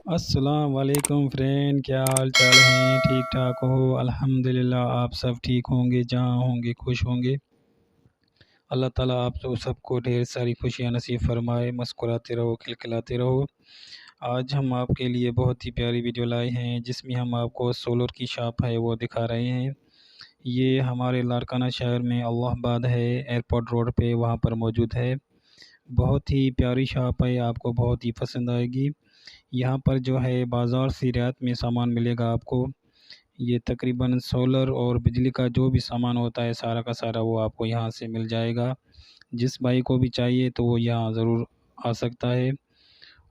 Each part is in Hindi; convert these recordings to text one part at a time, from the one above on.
अस्सलाम वालेकुम फ्रेंड, क्या हाल चाल हैं? ठीक ठाक हो? अल्हम्दुलिल्लाह आप सब ठीक होंगे, जहाँ होंगे खुश होंगे। अल्लाह ताला आप तो सबको ढेर सारी खुशियाँ नसीब फरमाए, मुस्कुराते रहो, खिलखिलाते रहो। आज हम आपके लिए बहुत ही प्यारी वीडियो लाए हैं जिसमें हम आपको सोलर की शॉप है वो दिखा रहे हैं। ये हमारे लारकाना शहर में अल्लाहाबाद है, एयरपोर्ट रोड पे वहाँ पर मौजूद है। बहुत ही प्यारी शॉप है, आपको बहुत ही पसंद आएगी। यहाँ पर जो है बाज़ार से रियायत में सामान मिलेगा आपको। ये तकरीबन सोलर और बिजली का जो भी सामान होता है सारा का सारा वो आपको यहाँ से मिल जाएगा। जिस भाई को भी चाहिए तो वो यहाँ ज़रूर आ सकता है।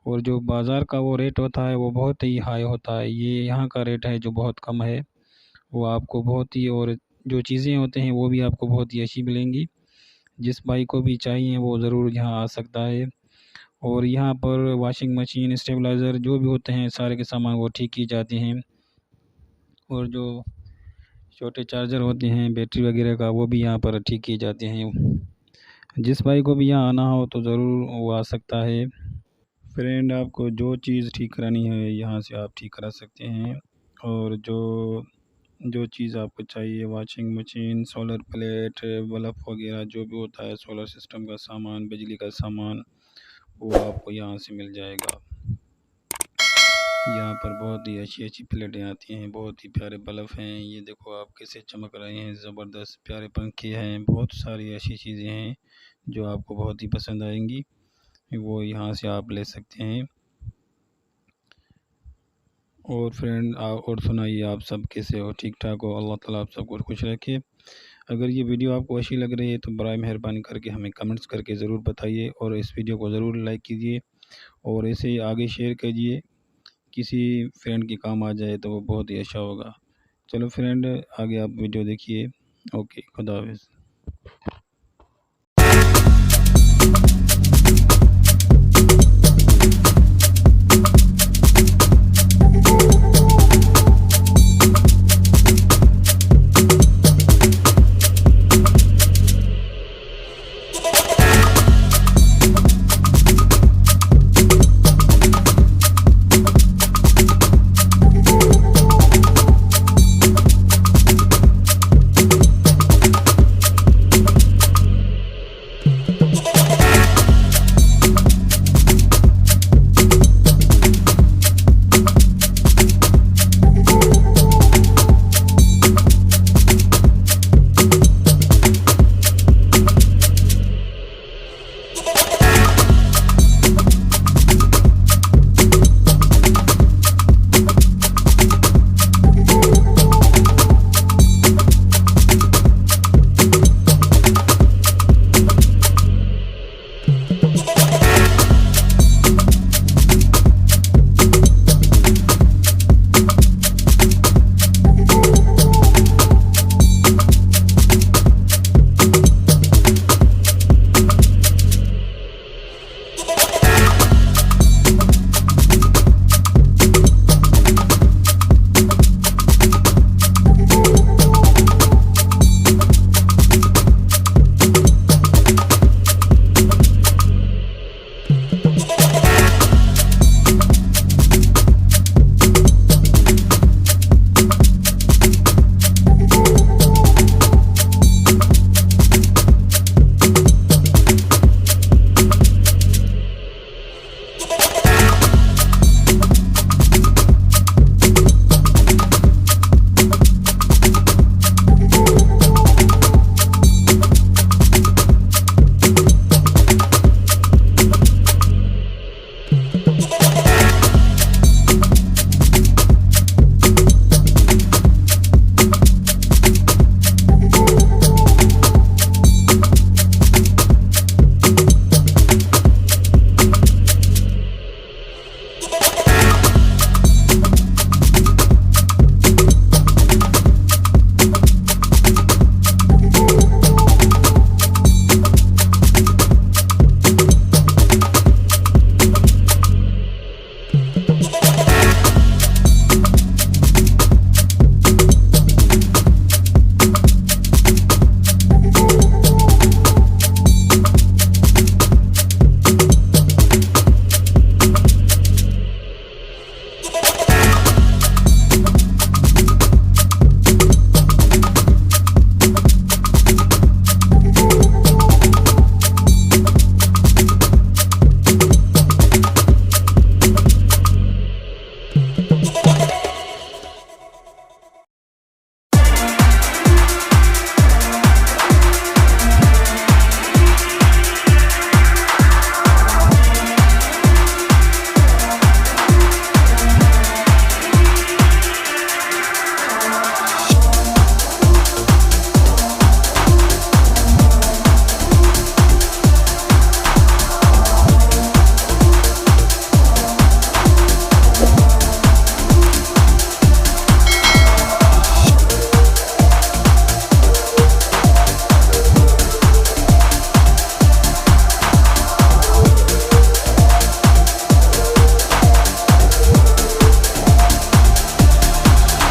और जो बाज़ार का वो रेट होता है वो बहुत ही हाई होता है, ये यहाँ का रेट है जो बहुत कम है। वो आपको बहुत ही, और जो चीज़ें होते हैं वो भी आपको बहुत ही अच्छी मिलेंगी। जिस भाई को भी चाहिए वो ज़रूर यहाँ आ सकता है। और यहाँ पर वॉशिंग मशीन, स्टेबलाइज़र जो भी होते हैं सारे के सामान वो ठीक की जाते हैं। और जो छोटे चार्जर होते हैं बैटरी वगैरह का वो भी यहाँ पर ठीक किए जाते हैं। जिस भाई को भी यहाँ आना हो तो ज़रूर वो आ सकता है। फ्रेंड, आपको जो चीज़ ठीक करानी है यहाँ से आप ठीक करा सकते हैं। और जो जो चीज़ आपको चाहिए, washing machine, solar plate, bulb वगैरह जो भी होता है सोलर सिस्टम का सामान, बिजली का सामान, वो आपको यहाँ से मिल जाएगा। यहाँ पर बहुत ही अच्छी अच्छी प्लेटें आती हैं, बहुत ही प्यारे बल्ब हैं, ये देखो आप कैसे चमक रहे हैं, ज़बरदस्त प्यारे पंखे हैं, बहुत सारी ऐसी चीज़ें हैं जो आपको बहुत ही पसंद आएंगी। वो यहाँ से आप ले सकते हैं। और फ्रेंड और सुनाइए, आप सब कैसे हो? ठीक ठाक हो? अल्लाह ताला आप सबको खुश रखे। अगर ये वीडियो आपको अच्छी लग रही है तो बराए मेहरबानी करके हमें कमेंट्स करके ज़रूर बताइए, और इस वीडियो को ज़रूर लाइक कीजिए और इसे ही आगे शेयर कीजिए, किसी फ्रेंड के काम आ जाए तो वो बहुत ही अच्छा होगा। चलो फ्रेंड, आगे आप वीडियो देखिए। ओके, खुदा हाफिज़।